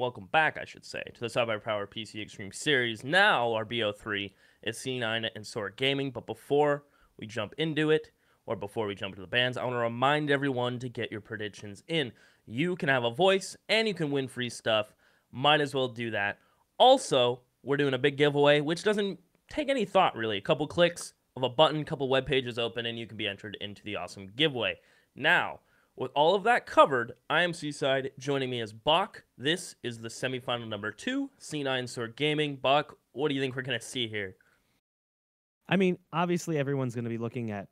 welcome back, I should say, to the CyberPowerPC Extreme Series. Now, our BO3 is C9 and SoaR Gaming, but before we jump into it, or before we jump into the bands, I want to remind everyone to get your predictions in. You can have a voice, and you can win free stuff. Might as well do that. Also, we're doing a big giveaway, which doesn't take any thought, really. A couple clicks of a button, couple web pages open, and you can be entered into the awesome giveaway. Now, with all of that covered, I am Seaside. Joining me is Bach. This is the semifinal number 2, C9 SoaR Gaming. Bach, what do you think we're going to see here? I mean, obviously everyone's going to be looking at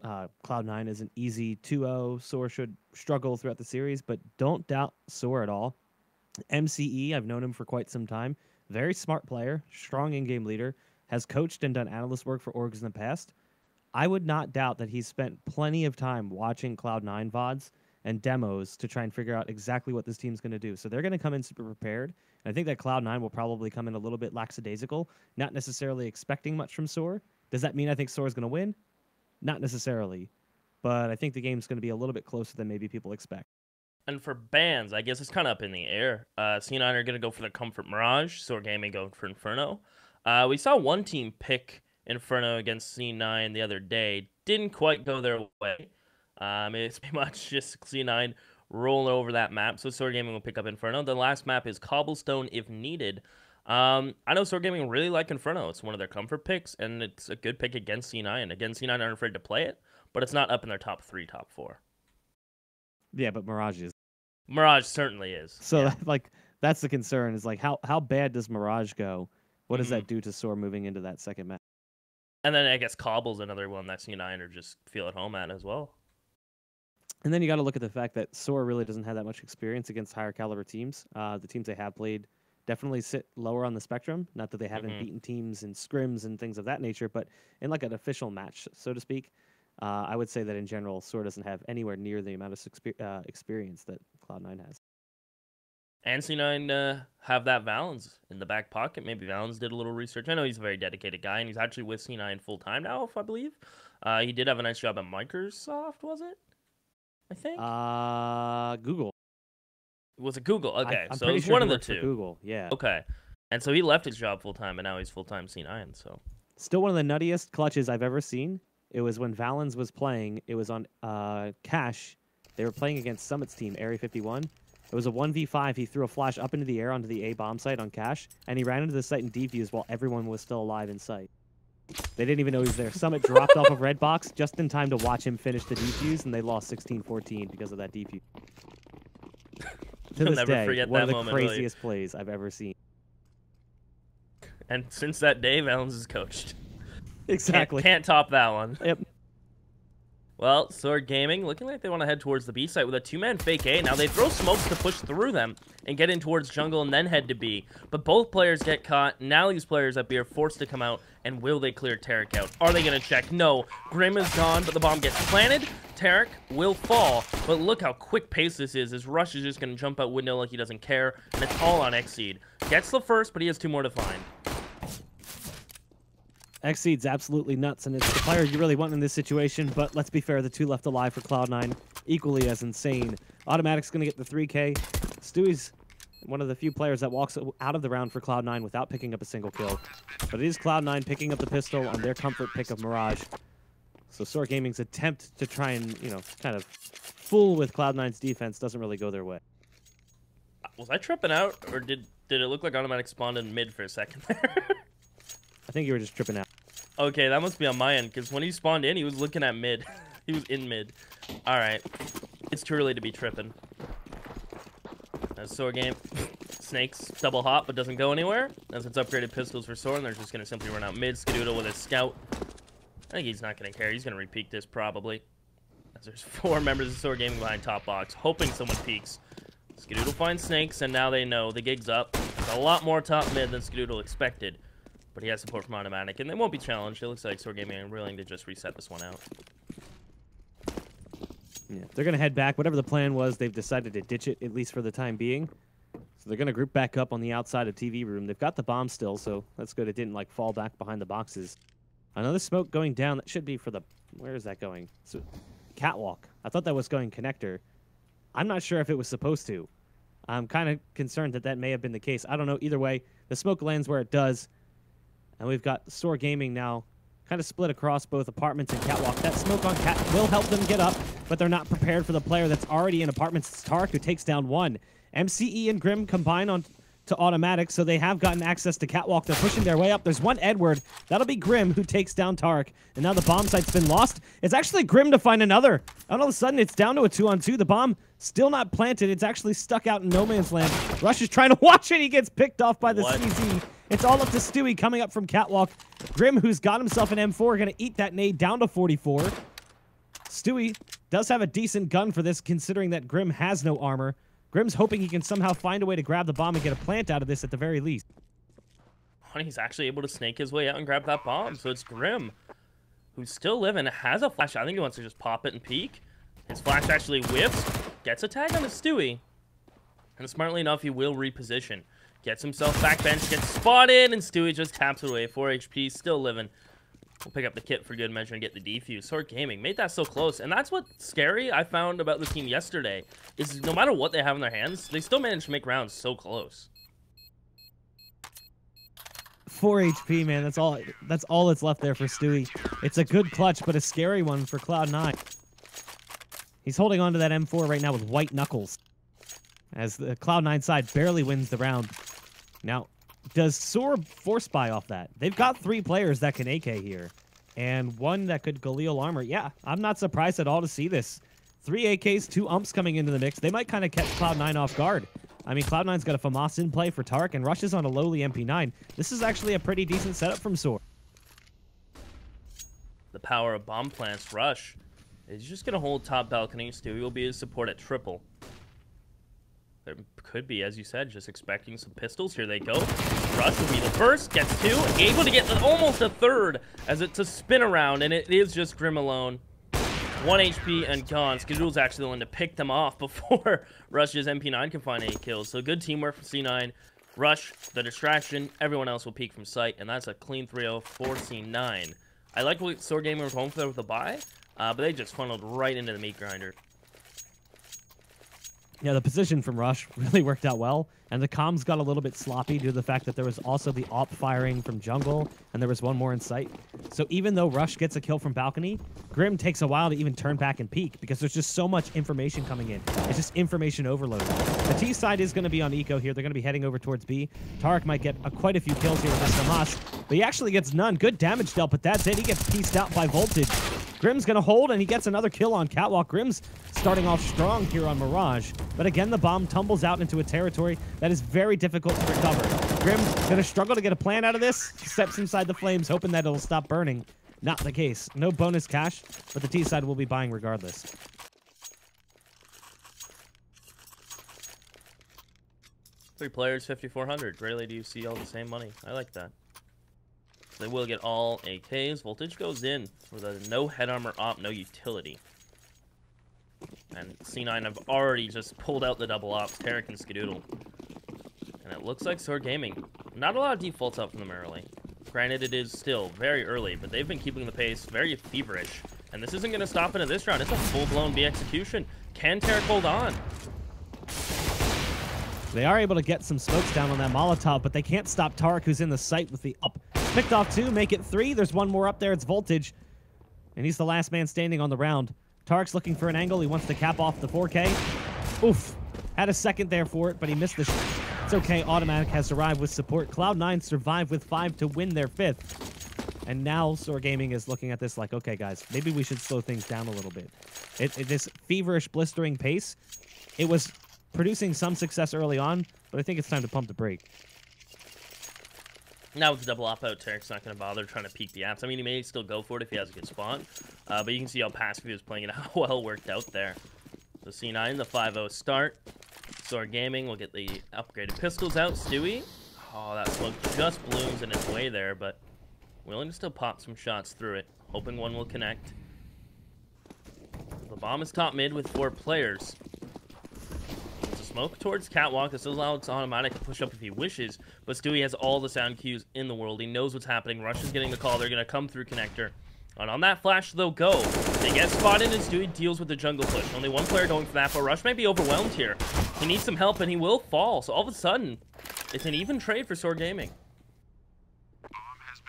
Cloud9 as an easy 2-0. SoaR should struggle throughout the series, but don't doubt SoaR at all. MCE, I've known him for quite some time. Very smart player, strong in-game leader, has coached and done analyst work for orgs in the past. I would not doubt that he's spent plenty of time watching Cloud9 VODs and demos to try and figure out exactly what this team's going to do. So they're going to come in super prepared. And I think that Cloud9 will probably come in a little bit lackadaisical, not necessarily expecting much from SoaR. Does that mean I think SoaR's going to win? Not necessarily. But I think the game's going to be a little bit closer than maybe people expect. And for bans, I guess it's kind of up in the air. C9 are going to go for the Comfort Mirage, SoaR Gaming going for Inferno. We saw one team pick Inferno against C9 the other day. Didn't quite go their way. It's pretty much just C9 rolling over that map. So SoaR Gaming will pick up Inferno. The last map is Cobblestone if needed. I know SoaR Gaming really like Inferno. It's one of their comfort picks, and it's a good pick against C9. Again, C9 aren't afraid to play it, but it's not up in their top 3, top 4. Yeah, but Mirage is. Mirage certainly is. So, yeah. that's the concern, is how bad does Mirage go? What does that do to SoaR moving into that second map? And then I guess Cobble's another one that C9 are just feel at home at as well. And then you got to look at the fact that SoaR really doesn't have that much experience against higher caliber teams. The teams they have played definitely sit lower on the spectrum. Not that they haven't beaten teams in scrims and things of that nature, but in like an official match, so to speak, I would say that in general, SoaR doesn't have anywhere near the amount of experience that Cloud9 has. And C9 have that Valens in the back pocket. Maybe Valens did a little research. I know he's a very dedicated guy, and he's actually with C9 full-time now, if I believe. He did have a nice job at Microsoft, was it? I think? Google. Was it Google? Okay, I'm so pretty it's sure one he of the worked for two. Google, yeah. Okay. And so he left his job full-time, and now he's full-time C9, so. Still one of the nuttiest clutches I've ever seen. It was when Valens was playing. It was on Cash. They were playing against Summit's team, Area 51. It was a 1v5. He threw a flash up into the air onto the A bomb site on Cash, and he ran into the site and defused while everyone was still alive in sight. They didn't even know he was there. Summit dropped off of Red Box just in time to watch him finish the defuse, and they lost 16-14 because of that defuse. To this day, one of the craziest plays I've ever seen. And since that day, Valens is coached. Exactly. Can't top that one. Yep. Well, SoaR Gaming looking like they want to head towards the B site with a 2-man fake A. Now they throw smokes to push through them and get in towards jungle and then head to B. But both players get caught. Now these players at B are forced to come out. And will they clear Tarek out? Are they going to check? No. Grim is gone, but the bomb gets planted. Tarek will fall. But look how quick pace this is. His Rush is just going to jump out window like he doesn't care. And it's all on Xseed. Gets the first, but he has 2 more to find. Xseed's absolutely nuts, and it's the player you really want in this situation, but let's be fair, the 2 left alive for Cloud9, equally as insane. Automatic's going to get the 3K. Stewie's one of the few players that walks out of the round for Cloud9 without picking up a single kill. But it is Cloud9 picking up the pistol on their comfort pick of Mirage. So SoaR Gaming's attempt to try and, kind of fool with Cloud9's defense doesn't really go their way. Was I tripping out, or did it look like Automatic spawned in mid for a second there? I think you were just tripping out. Okay, that must be on my end, because when he spawned in, he was looking at mid. He was in mid. Alright. It's too early to be tripping. SoaR game. Snakes double hop, but doesn't go anywhere. As it's upgraded pistols for SoaR, and they're just going to simply run out mid. Skadoodle with a scout. I think he's not going to care. He's going to re-peek this, probably. As there's 4 members of SoaR Gaming behind top box, hoping someone peeks. Skadoodle finds snakes, and now they know the gig's up. There's a lot more top mid than Skadoodle expected. But he has support from Automatic, and they won't be challenged. It looks like SoaR Gaming are willing to just reset this one out. Yeah, they're going to head back. Whatever the plan was, they've decided to ditch it, at least for the time being. So they're going to group back up on the outside of TV room. They've got the bomb still, so that's good. It didn't, fall back behind the boxes. Another smoke going down. That should be for the... Where is that going? So, catwalk. I thought that was going connector. I'm not sure if it was supposed to. I'm kind of concerned that that may have been the case. I don't know. Either way, the smoke lands where it does. And we've got SoaR Gaming now kind of split across both apartments and catwalk. That smoke on cat will help them get up, but they're not prepared for the player that's already in apartments. It's Tark who takes down one. MCE and Grim combine on to automatic, so they have gotten access to catwalk. They're pushing their way up. There's one Edward. That'll be Grim who takes down Tark. And now the bomb site's been lost. It's actually Grim to find another. And all of a sudden, it's down to a 2-on-2. The bomb still not planted. It's actually stuck out in no man's land. Rush is trying to watch it. He gets picked off by the CZ. It's all up to Stewie coming up from catwalk. Grim, who's got himself an M4, going to eat that nade down to 44. Stewie does have a decent gun for this, considering that Grim has no armor. Grim's hoping he can somehow find a way to grab the bomb and get a plant out of this at the very least. And he's actually able to snake his way out and grab that bomb. So it's Grim, who's still living, has a flash. I think he wants to just pop it and peek. His flash actually whips, gets a tag on the Stewie. And smartly enough, he will reposition. Gets himself backbench, gets spotted, and Stewie just taps it away. 4 HP, still living. We'll pick up the kit for good measure and get the defuse. SoaR Gaming made that so close. And that's what's scary I found about the team yesterday, is no matter what they have in their hands, they still manage to make rounds so close. 4 HP, man. That's all that's left there for Stewie. It's a good clutch, but a scary one for Cloud9. He's holding on to that M4 right now with white knuckles, as the Cloud9 side barely wins the round. Now, does SoaR force buy off that? They've got 3 players that can AK here, and one that could Galil armor. Yeah, I'm not surprised at all to see this. 3 AKs, 2 umps coming into the mix. They might kind of catch Cloud9 off guard. I mean, Cloud9's got a FAMAS in play for Tark, and Rush is on a lowly MP9. This is actually a pretty decent setup from SoaR. The power of bomb plants. Rush is just going to hold top balcony. Stewie will be his support at triple. There could be, as you said, just expecting some pistols. Here they go. Rush will be the first, gets 2, able to get almost a third as it's a spin around, and it is just Grim alone. 1 HP and gone. Skadoodle's actually the one to pick them off before Rush's MP9 can find any kills. So good teamwork from C9. Rush, the distraction, everyone else will peek from sight, and that's a clean 3-0 for C9. I like what SoaR Gaming was home for there with the buy, but they just funneled right into the meat grinder. Yeah, the position from Rush really worked out well, and the comms got a little bit sloppy due to the fact that there was also the AWP firing from jungle, and there was one more in sight. So even though Rush gets a kill from balcony, Grim takes a while to even turn back and peek, because there's just so much information coming in. It's just information overload. The T side is going to be on eco here. They're going to be heading over towards B. Tarek might get quite a few kills here with this FAMAS, but he actually gets none. Good damage dealt, but that's it. He gets pieced out by Voltage. Grim's going to hold, and he gets another kill on Catwalk. Grim's starting off strong here on Mirage, but again, the bomb tumbles out into a territory that is very difficult to recover. Grim's going to struggle to get a plan out of this. Steps inside the flames, hoping that it'll stop burning. Not the case. No bonus cash, but the T side will be buying regardless. Three players, 5,400. Rarely do you see all the same money. I like that. They will get all AKs. Voltage goes in with a no head armor op, no utility. And C9 have already just pulled out the double ops, Tarek and Skadoodle. And it looks like SoaR Gaming. Not a lot of defaults out from them early. Granted, it is still very early, but they've been keeping the pace very feverish. And this isn't going to stop into this round. It's a full-blown B execution. Can Tarek hold on? They are able to get some smokes down on that Molotov, but they can't stop Tarek, who's in the site with the up. Picked off 2, make it 3. There's one more up there. It's Voltage. And he's the last man standing on the round. Tarek's looking for an angle. He wants to cap off the 4K. Oof. Had a second there for it, but he missed the shot. It's okay. Automatic has arrived with support. Cloud9 survived with 5 to win their 5th. And now SoaR Gaming is looking at this like, okay, guys, maybe we should slow things down a little bit. This feverish, blistering pace, it was producing some success early on, but I think it's time to pump the brake. Now with the double op out, Tarek's not going to bother trying to peek the apps. I mean, he may still go for it if he has a good spawn, but you can see how passive he was playing and how well worked out there. So C9, the 5-0 start. SoaR Gaming will get the upgraded pistols out. Stewie, oh, that smoke just blooms in its way there, but willing to still pop some shots through it, hoping one will connect. The bomb is top mid with 4 players. Smoke towards Catwalk. This allows Automatic to push up if he wishes, but Stewie has all the sound cues in the world. He knows what's happening. Rush is getting the call. They're going to come through connector. And on that flash, they'll go. They get spotted, and Stewie deals with the jungle push. Only one player going for that, but Rush might be overwhelmed here. He needs some help, and he will fall. So all of a sudden, it's an even trade for SoaR Gaming.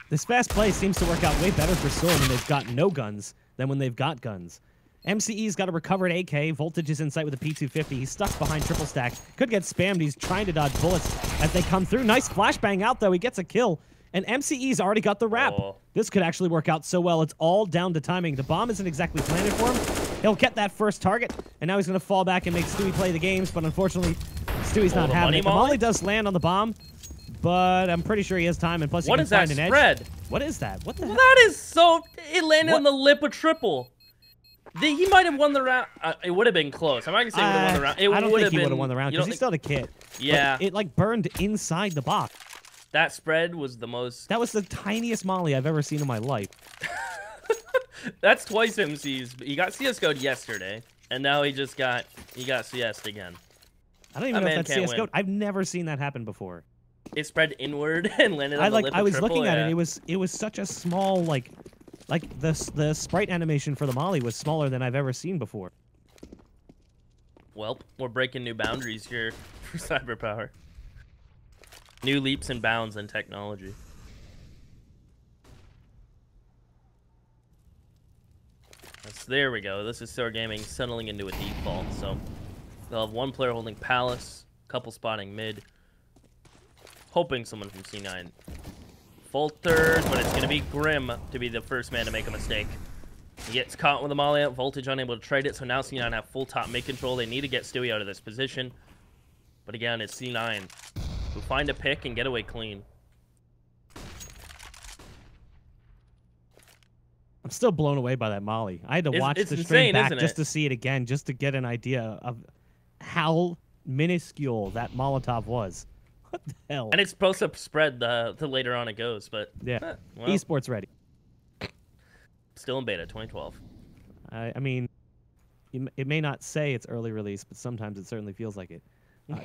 This fast play seems to work out way better for SoaR when they've got no guns than when they've got guns. MCE's got a recovered AK. Voltage is in sight with a P250. He's stuck behind triple stack. Could get spammed. He's trying to dodge bullets as they come through. Nice flashbang out, though. He gets a kill. And MCE's already got the wrap. Oh. This could actually work out so well. It's all down to timing. The bomb isn't exactly planted for him. He'll get that first target, and now he's going to fall back and make Stewie play the games, but unfortunately, Stewie's not having it. The molly does land on the bomb, but I'm pretty sure he has time, and plus he can find an edge. What is that spread? What is that? What the hell? That is so... It landed on the lip of triple. He might have won the round. It would have been close. I'm not going to say he would have won the round. I don't think he would have won the round because he still had a kit. Yeah. But it, like, burned inside the box. That spread was the most... That was the tiniest molly I've ever seen in my life. That's twice MC's. He got CSGO'd yesterday, and now he got CS'd again. I don't even know if that's CSGO'd. I've never seen that happen before. It spread inward and landed on the lip of I was triple, looking at it. It was such a small, like the sprite animation for the molly was smaller than I've ever seen before. Well, we're breaking new boundaries here for CyberPower. New leaps and bounds in technology. There we go. This is SoaR Gaming settling into a default. So they'll have one player holding Palace, couple spotting mid, hoping someone from C9 falters, but it's going to be Grim to be the first man to make a mistake. He gets caught with a molly out, Voltage unable to trade it, so now C9 have full top mid control. They need to get Stewie out of this position. But again, it's C9 who find a pick and get away clean. I'm still blown away by that molly. I had to watch the stream back just to see it again, just to get an idea of how minuscule that Molotov was. What the hell? And it's supposed to spread the later on it goes, but yeah, well, esports ready. Still in beta, 2012. I mean, it may not say it's early release, but sometimes it certainly feels like it.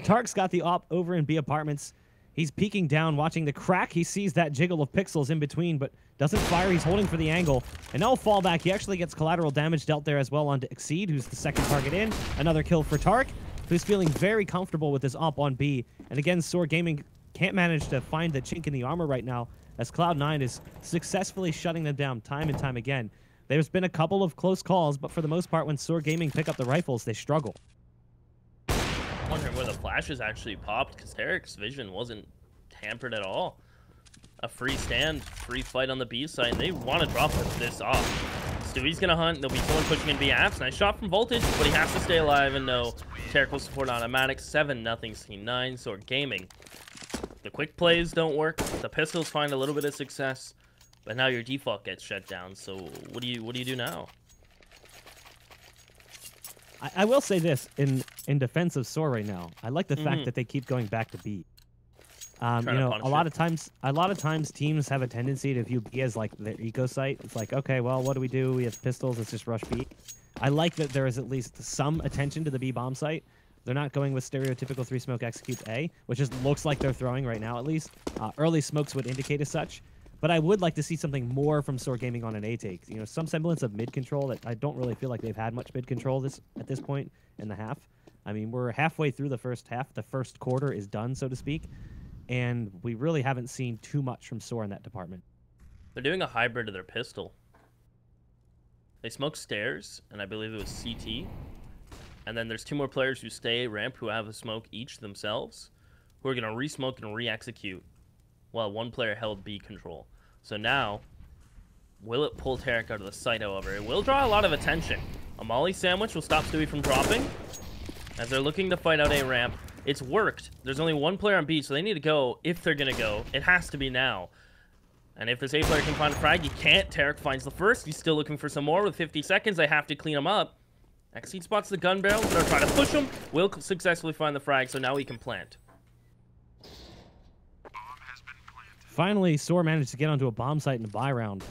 Tark's got the op over in B apartments. He's peeking down, watching the crack. He sees that jiggle of pixels in between, but doesn't fire. He's holding for the angle. And no fallback. He actually gets collateral damage dealt there as well onto Exceed, who's the second target in. Another kill for Tark, who's feeling very comfortable with this op on B. And again, SoaR Gaming can't manage to find the chink in the armor right now, as Cloud9 is successfully shutting them down time and time again. There's been a couple of close calls, but for the most part, when SoaR Gaming pick up the rifles, they struggle. Wondering where the flashes actually popped, because Tarek's vision wasn't hampered at all. A free stand, free fight on the B side, and they want to drop this off. Stewie's gonna hunt. There'll be someone pushing in B apps. Nice shot from Voltage, but he has to stay alive, and no. Tarek will support automatic. 7-0 C9. SoaR Gaming. The quick plays don't work. The pistols find a little bit of success, but now your default gets shut down. So what do you do now? I will say this in defense of SoaR right now. I like the fact that they keep going back to B. You know, a lot of times teams have a tendency to view B as like their eco site. It's like, okay, well, what do? We have pistols. Let's just rush B. I like that there is at least some attention to the B bomb site. They're not going with stereotypical 3-smoke executes A, which just looks like they're throwing right now at least. Early smokes would indicate as such. But I would like to see something more from SoaR Gaming on an A take. You know, some semblance of mid control that I don't really feel like they've had much mid control at this point in the half. I mean, we're halfway through the first half. The first quarter is done, so to speak. And we really haven't seen too much from SoaR in that department. They're doing a hybrid of their pistol. They smoke stairs, and I believe it was CT. And then there's 2 more players who stay ramp who have a smoke each themselves, who are going to re-smoke and re-execute, while 1 player held B control. So now, will it pull Tarek out of the site, however? It will draw a lot of attention. A molly sandwich will stop Stewie from dropping, as they're looking to fight out A ramp. It's worked. There's only 1 player on B, so they need to go. If they're going to go, it has to be now. And if this A player can find a frag, he can't. Tarek finds the first. He's still looking for some more. With 50 seconds, they have to clean him up. Exceed spots the gun barrel. They're trying to push him. Will successfully find the frag, so now he can plant. Finally, SoaR managed to get onto a bomb site in a buy round.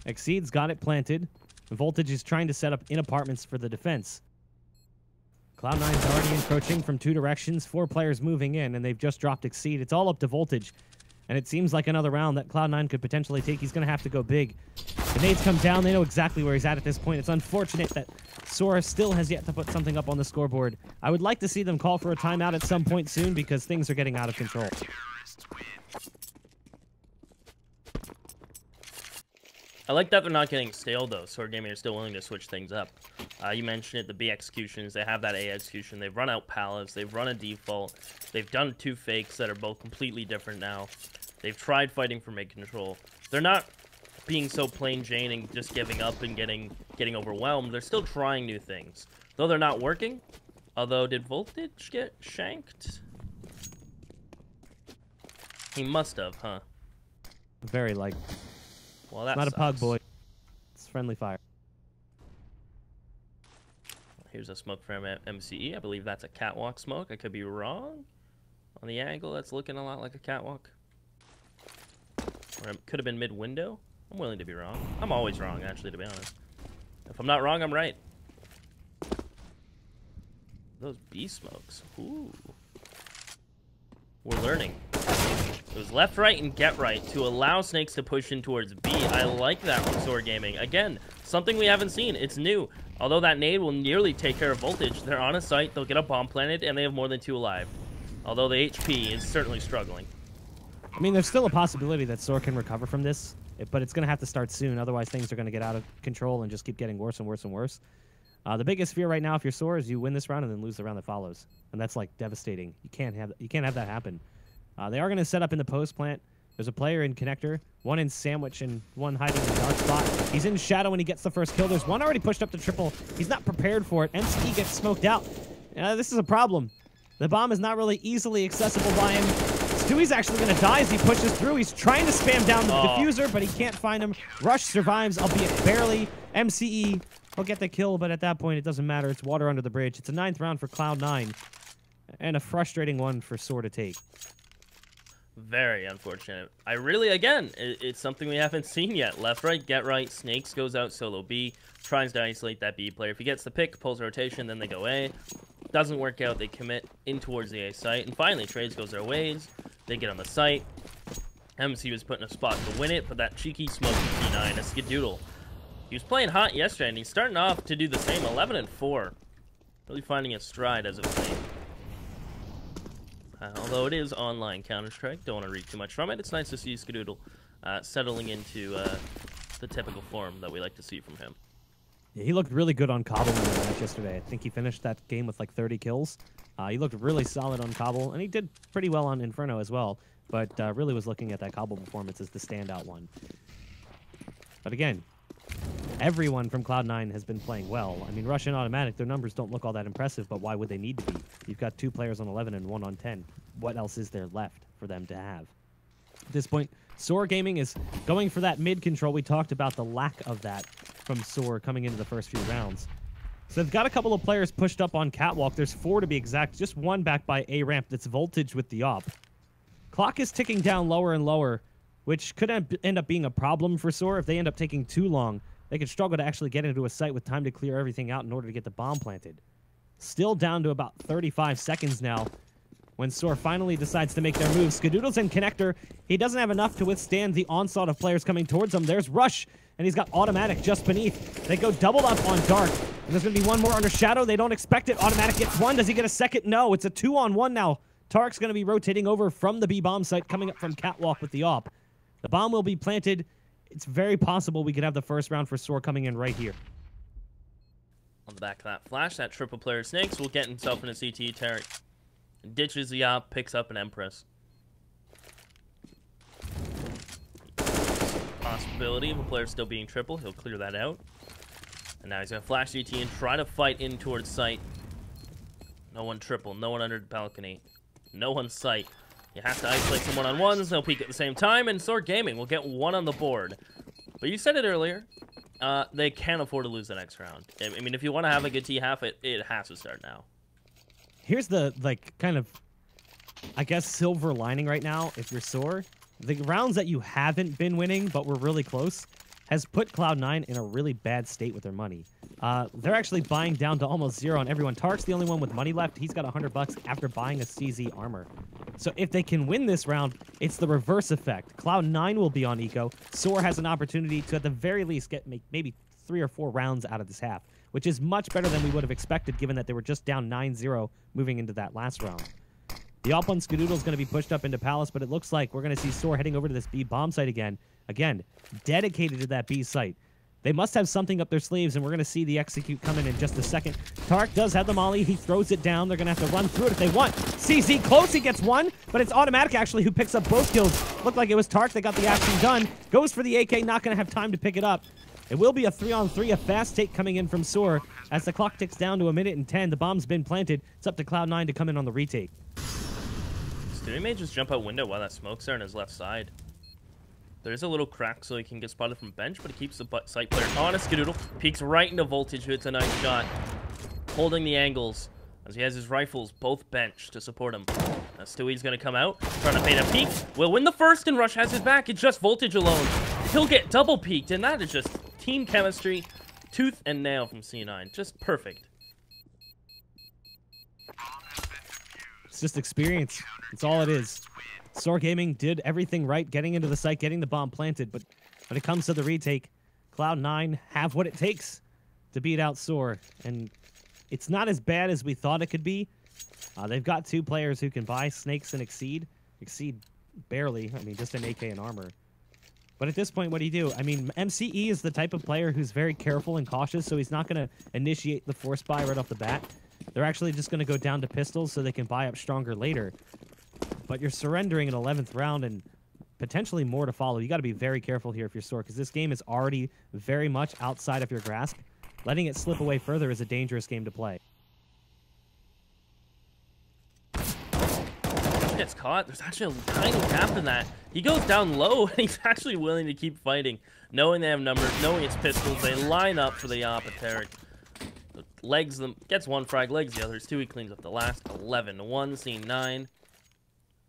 Exceed's got it planted. Voltage is trying to set up in apartments for the defense. Cloud9's already encroaching from 2 directions, 4 players moving in, and they've just dropped Exceed. It's all up to Voltage, and it seems like another round that Cloud9 could potentially take. He's going to have to go big. The nades come down. They know exactly where he's at this point. It's unfortunate that SoaR still has yet to put something up on the scoreboard. I would like to see them call for a timeout at some point soon because things are getting out of control. I like that they're not getting stale, though. SoaR Gaming are still willing to switch things up. You mentioned it, the B executions. They have that A execution. They've run out pallets. They've run a default. They've done 2 fakes that are both completely different now. They've tried fighting for mid control. They're not being so plain Jane and just giving up and getting overwhelmed. They're still trying new things. Though they're not working. Although, did Voltage get shanked? He must have, huh? Very likely. Well, that's not a pug, boy. It's friendly fire. Here's a smoke from MCE. I believe that's a catwalk smoke. I could be wrong. On the angle, that's looking a lot like a catwalk. Or it could have been mid-window. I'm willing to be wrong. I'm always wrong, actually, to be honest. If I'm not wrong, I'm right. Those B smokes. Ooh. We're learning. It was left, right, and get right to allow Snakes to push in towards B. I like that from SoaR Gaming. Again, something we haven't seen. It's new. Although that nade will nearly take care of Voltage, they're on a site, they'll get a bomb planted, and they have more than 2 alive. Although the HP is certainly struggling. I mean, there's still a possibility that SoaR can recover from this, but it's going to have to start soon. Otherwise, things are going to get out of control and just keep getting worse and worse and worse. The biggest fear right now, if you're SoaR, is you win this round and then lose the round that follows, and that's like devastating. You can't have that happen. They are going to set up in the post plant. There's a player in connector, one in sandwich, and one hiding in the dark spot. He's in shadow when he gets the first kill. There's one already pushed up to triple. He's not prepared for it. MCE gets smoked out. This is a problem. The bomb is not really easily accessible by him. Stewie's actually going to die as he pushes through. He's trying to spam down the diffuser, but he can't find him. Rush survives, albeit barely. MCE will get the kill, but at that point, it doesn't matter. It's water under the bridge. It's a 9th round for Cloud9, and a frustrating one for SoaR to take. Very unfortunate. I really, again, it's something we haven't seen yet. Left, right, get right. Snakes goes out solo B. Tries to isolate that B player. If he gets the pick, pulls rotation, then they go A. Doesn't work out. They commit in towards the A site. And finally, Trades goes their ways. They get on the site. MC was put in a spot to win it, but that cheeky smoke from C9, a Skidoodle. He was playing hot yesterday, and he's starting off to do the same, 11-4. Really finding his stride as of late. Although it is online Counter-Strike, don't want to read too much from it. It's nice to see Skidoodle settling into the typical form that we like to see from him. Yeah, he looked really good on Cobble in the match yesterday. I think he finished that game with like 30 kills. He looked really solid on Cobble, and he did pretty well on Inferno as well, but really was looking at that Cobble performance as the standout one. But again, everyone from Cloud9 has been playing well. I mean, Rush and Automatic, their numbers don't look all that impressive, but why would they need to be? You've got 2 players on 11 and 1 on 10. What else is there left for them to have? At this point, SoaR Gaming is going for that mid control. We talked about the lack of that from SoaR coming into the first few rounds. So they've got a couple of players pushed up on Catwalk. There's 4 to be exact. Just 1 back by A ramp. That's Voltage with the op. Clock is ticking down lower and lower, which could end up being a problem for SoaR. If they end up taking too long, they could struggle to actually get into a site with time to clear everything out in order to get the bomb planted. Still down to about 35 seconds now when SoaR finally decides to make their move. Skidoodle's in connector. He doesn't have enough to withstand the onslaught of players coming towards him. There's Rush, and he's got Automatic just beneath. They go doubled up on Dark, and there's going to be one more under Shadow. They don't expect it. Automatic gets 1. Does he get a second? No, it's a 2-on-1 now. Tark's going to be rotating over from the B-bomb site, coming up from Catwalk with the op. The bomb will be planted. It's very possible we could have the first round for SoaR coming in right here. On the back of that flash, that triple player Snakes will get himself in a CT. Tarek ditches the op, picks up an Empress. Possibility of a player still being triple. He'll clear that out. And now he's going to flash CT and try to fight in towards site. No one triple. No one under the balcony. No one sight. You have to isolate some one-on-ones. They'll peek at the same time. And SoaR Gaming will get 1 on the board. But you said it earlier. They can't afford to lose the next round. I mean, if you want to have a good T-half, it has to start now. Here's the, like, kind of, I guess, silver lining right now, if you're SoaR. The rounds that you haven't been winning, but were really close, has put Cloud9 in a really bad state with their money. They're actually buying down to almost 0 on everyone. Tark's the only one with money left. He's got $100 after buying a CZ armor. So if they can win this round, it's the reverse effect. Cloud9 will be on eco. SoaR has an opportunity to, at the very least, get maybe 3 or 4 rounds out of this half, which is much better than we would have expected given that they were just down 9-0 moving into that last round. The op on Skadoodle is going to be pushed up into Palace, but it looks like we're going to see SoaR heading over to this B bomb site again. Again, dedicated to that B site. They must have something up their sleeves, and we're going to see the execute coming in just a second. Tark does have the molly. He throws it down. They're going to have to run through it if they want. CZ close. He gets one, but it's Automatic, actually, who picks up both kills. Looked like it was Tark that got the action done. Goes for the AK, not going to have time to pick it up. It will be a 3-on-3, a fast take coming in from SoaR. As the clock ticks down to 1:10, the bomb's been planted. It's up to Cloud9 to come in on the retake. He may just jump out window while that smoke's there on his left side. There's a little crack so he can get spotted from bench, but he keeps the site player on a Skadoodle. Peeks right into Voltage, who hits a nice shot. Holding the angles as he has his rifles both benched to support him. Now Stewie's going to come out, trying to fade a peek. Will win the first, and Rush has his back. It's just Voltage alone. He'll get double peeked, and that is just team chemistry, tooth and nail from C9. Just perfect. It's just experience. It's all it is. SoaR Gaming did everything right, getting into the site, getting the bomb planted, but when it comes to the retake, Cloud9 have what it takes to beat out SoaR, and it's not as bad as we thought it could be. They've got 2 players who can buy Snakes and Exceed. Exceed barely, I mean, just an AK and armor. But at this point, what do you do? I mean, MCE is the type of player who's very careful and cautious, so he's not going to initiate the force buy right off the bat. They're actually just going to go down to pistols so they can buy up stronger later. But you're surrendering an 11th round and potentially more to follow. You got to be very careful here if you're SoaR, because this game is already very much outside of your grasp. Letting it slip away further is a dangerous game to play. Gets caught. There's actually a tiny gap in that. He goes down low, and he's actually willing to keep fighting. Knowing they have numbers, knowing it's pistols, they line up for the op attack. Legs them, gets one frag, legs the others. Two, he cleans up the last 11-1, scene 9.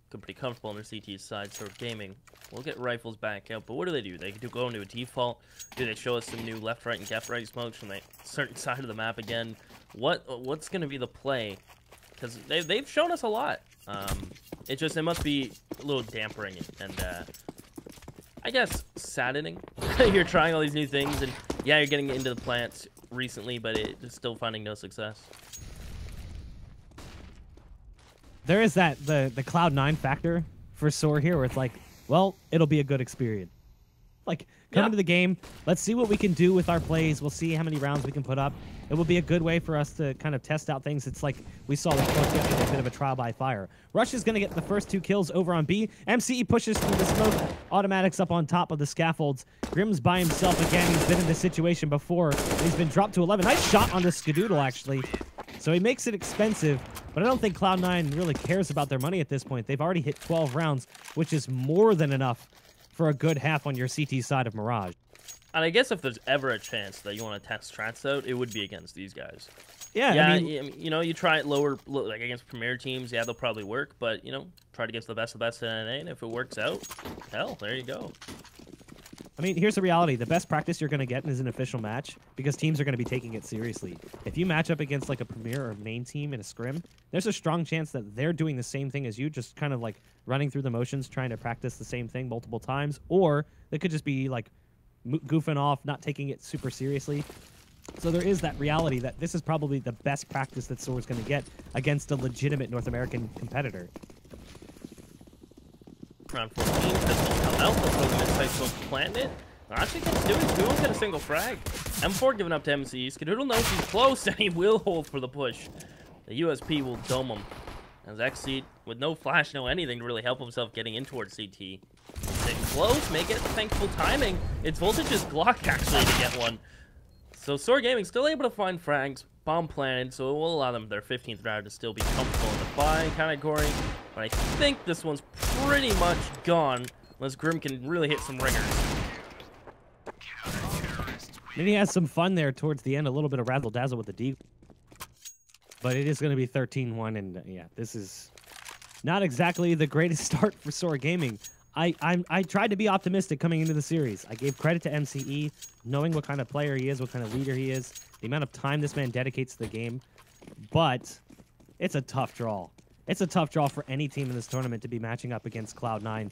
Good, pretty comfortable on their CT side. SoaR Gaming will get rifles back out, but what do? They do go into a default. Do they show us some new left, right, and left, right smokes from a certain side of the map again? What's going to be the play? Because they've shown us a lot. It must be a little dampering and I guess saddening. You're trying all these new things, and yeah, you're getting into the plants recently, but it's still finding no success. There is the Cloud9 factor for SoaR here, where it's like, well, it'll be a good experience. Like, come into the game, let's see what we can do with our plays. We'll see how many rounds we can put up. It will be a good way for us to kind of test out things. It's like we saw with Torch yesterday, a bit of a trial by fire. Rush is going to get the first 2 kills over on B. MCE pushes through the smoke. Automatics up on top of the scaffolds. Grim's by himself again. He's been in this situation before. He's been dropped to 11. Nice shot on the Skadoodle, actually. So he makes it expensive, but I don't think Cloud9 really cares about their money at this point. They've already hit 12 rounds, which is more than enough for a good half on your CT side of Mirage. And I guess if there's ever a chance that you want to test strats out, it would be against these guys. Yeah, I mean, you know, you try it lower, like against premier teams, yeah, they'll probably work, but, you know, try to get the best of the best in NA, and if it works out, hell, there you go. I mean, here's the reality. The best practice you're going to get is an official match, because teams are going to be taking it seriously. If you match up against, like, a premier or main team in a scrim, there's a strong chance that they're doing the same thing as you, just kind of, like, running through the motions, trying to practice the same thing multiple times, or they could just be, like, goofing off, not taking it super seriously. So there is that reality that this is probably the best practice that SoaR's going to get against a legitimate North American competitor. Round 14, pistols come out, let's go mid-sight smoke plant it. Actually gets doing, Skadoodle won't get a single frag. M4 giving up to MC. Skadoodle knows he's close, and he will hold for the push. The USP will dome him. As Exceed, with no flash, no anything to really help himself getting in towards CT. Stay close, may get thankful timing. It's Voltage's Glock, actually, to get one. So SoaR Gaming still able to find frags, bomb planted, so it will allow them their 15th round to still be comfortable in the buy category. But I think this one's pretty much gone, unless Grim can really hit some ringers. And he has some fun there towards the end, a little bit of razzle-dazzle with the D. But it is going to be 13-1, and yeah, this is not exactly the greatest start for SoaR Gaming. I tried to be optimistic coming into the series. I gave credit to MCE, knowing what kind of player he is, what kind of leader he is, the amount of time this man dedicates to the game. But it's a tough draw. It's a tough draw for any team in this tournament to be matching up against Cloud9.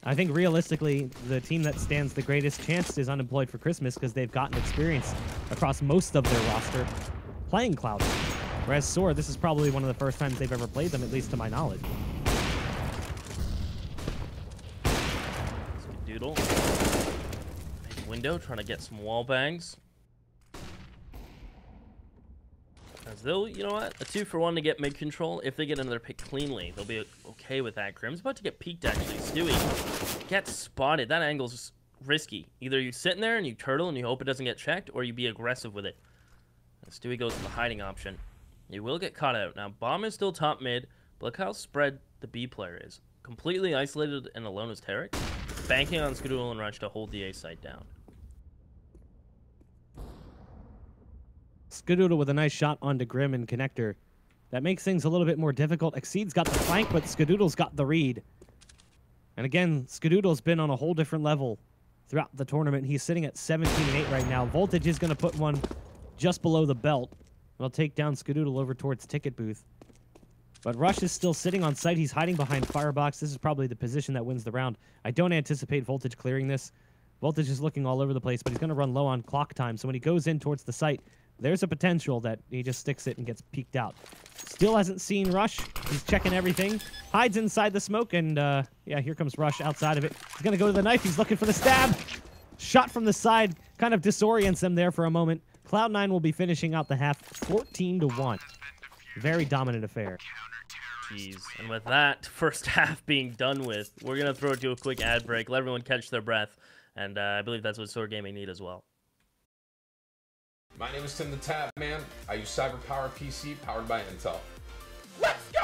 I think realistically, the team that stands the greatest chance is Unemployed for Christmas because they've gotten experience across most of their roster playing Cloud9. Whereas SoaR, this is probably one of the first times they've ever played them, at least to my knowledge. Doodle. Window trying to get some wall bangs. As they'll, you know what? A 2-for-1 to get mid control. If they get another pick cleanly, they'll be okay with that. Grim's about to get peeked, actually. Stewie gets spotted. That angle's risky. Either you sit in there and you turtle and you hope it doesn't get checked, or you be aggressive with it. And Stewie goes to the hiding option. He will get caught out. Now, Bomb is still top mid, but look how spread the B player is. Completely isolated and alone as Tarek. Banking on Skadoodle and Rush to hold the A site down. Skadoodle with a nice shot onto Grim and Connector. That makes things a little bit more difficult. Exceed's got the flank, but Skadoodle's got the read. And again, Skadoodle's been on a whole different level throughout the tournament. He's sitting at 17-8 right now. Voltage is going to put one just below the belt. It'll take down Skadoodle over towards Ticket Booth. But Rush is still sitting on site. He's hiding behind Firebox. This is probably the position that wins the round. I don't anticipate Voltage clearing this. Voltage is looking all over the place, but he's going to run low on clock time. So when he goes in towards the site, there's a potential that he just sticks it and gets peeked out. Still hasn't seen Rush. He's checking everything. Hides inside the smoke, and yeah, here comes Rush outside of it. He's going to go to the knife. He's looking for the stab. Shot from the side kind of disorients them there for a moment. Cloud9 will be finishing out the half 14-1. Very dominant affair. Jeez. And with that first half being done with, we're going to throw it to a quick ad break, let everyone catch their breath, and I believe that's what SoaR Gaming need as well. My name is Tim the Tab Man. I use CyberPowerPC powered by Intel. Let's go!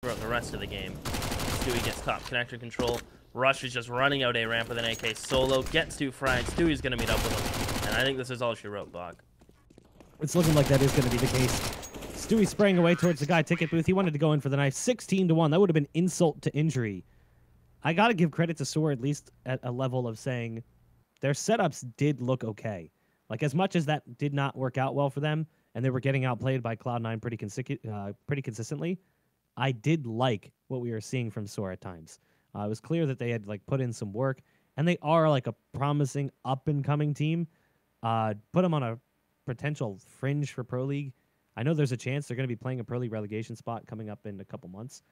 Throughout the rest of the game, Stewie gets top connector control. Rush is just running out A ramp with an AK solo, gets 2 frags. Stewie's going to meet up with him. And I think this is all she wrote, Bog. It's looking like that is going to be the case. Stewie sprang away towards the guy ticket booth. He wanted to go in for the knife. 16-1. That would have been insult to injury. I got to give credit to SoaR at least at a level of saying their setups did look okay. Like, as much as that did not work out well for them, and they were getting outplayed by Cloud9 pretty consistently, I did like what we were seeing from SoaR at times. It was clear that they had like put in some work, and they are like a promising up-and-coming team. Put them on a potential fringe for Pro League. I know there's a chance they're going to be playing a Pro League relegation spot coming up in a couple months.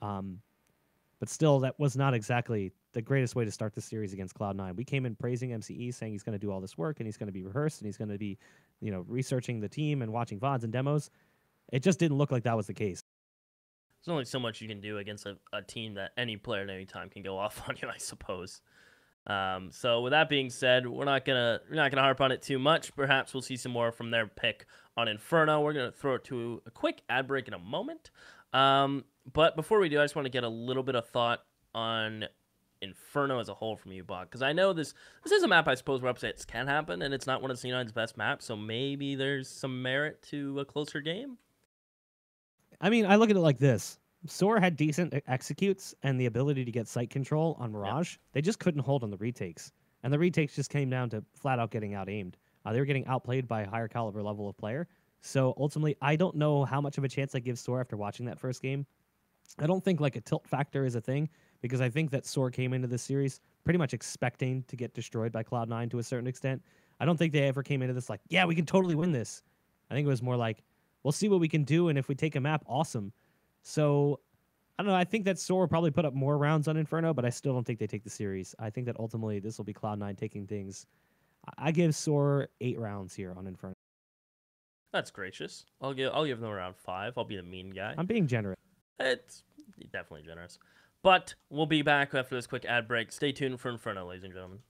But still, that was not exactly the greatest way to start the series against Cloud9. We came in praising MCE, saying he's going to do all this work, and he's going to be rehearsed, and he's going to be, researching the team and watching VODs and demos. It just didn't look like that was the case. There's only so much you can do against a team that any player at any time can go off on you, I suppose. So with that being said, we're not gonna harp on it too much. Perhaps we'll see some more from their pick on Inferno. We're gonna throw it to a quick ad break in a moment. But before we do, I just want to get a little bit of thought on Inferno as a whole from you, Bog, because I know this is a map I suppose where upsets can happen, and it's not one of C9's best maps, so maybe there's some merit to a closer game. I mean, I look at it like this. SoaR had decent executes and the ability to get sight control on Mirage. Yep. They just couldn't hold on the retakes. And the retakes just came down to flat out getting out-aimed. They were getting outplayed by a higher caliber level of player. So ultimately, I don't know how much of a chance I give SoaR after watching that first game. I don't think like a tilt factor is a thing, because I think that SoaR came into this series pretty much expecting to get destroyed by Cloud9 to a certain extent. I don't think they ever came into this like, yeah, we can totally win this. I think it was more like, we'll see what we can do, and if we take a map, awesome. So, I don't know, I think that SoaR will probably put up more rounds on Inferno, but I still don't think they take the series. I think that ultimately this will be Cloud9 taking things. I give SoaR 8 rounds here on Inferno. That's gracious. I'll give them around 5. I'll be the mean guy. I'm being generous. It's definitely generous. But we'll be back after this quick ad break. Stay tuned for Inferno, ladies and gentlemen.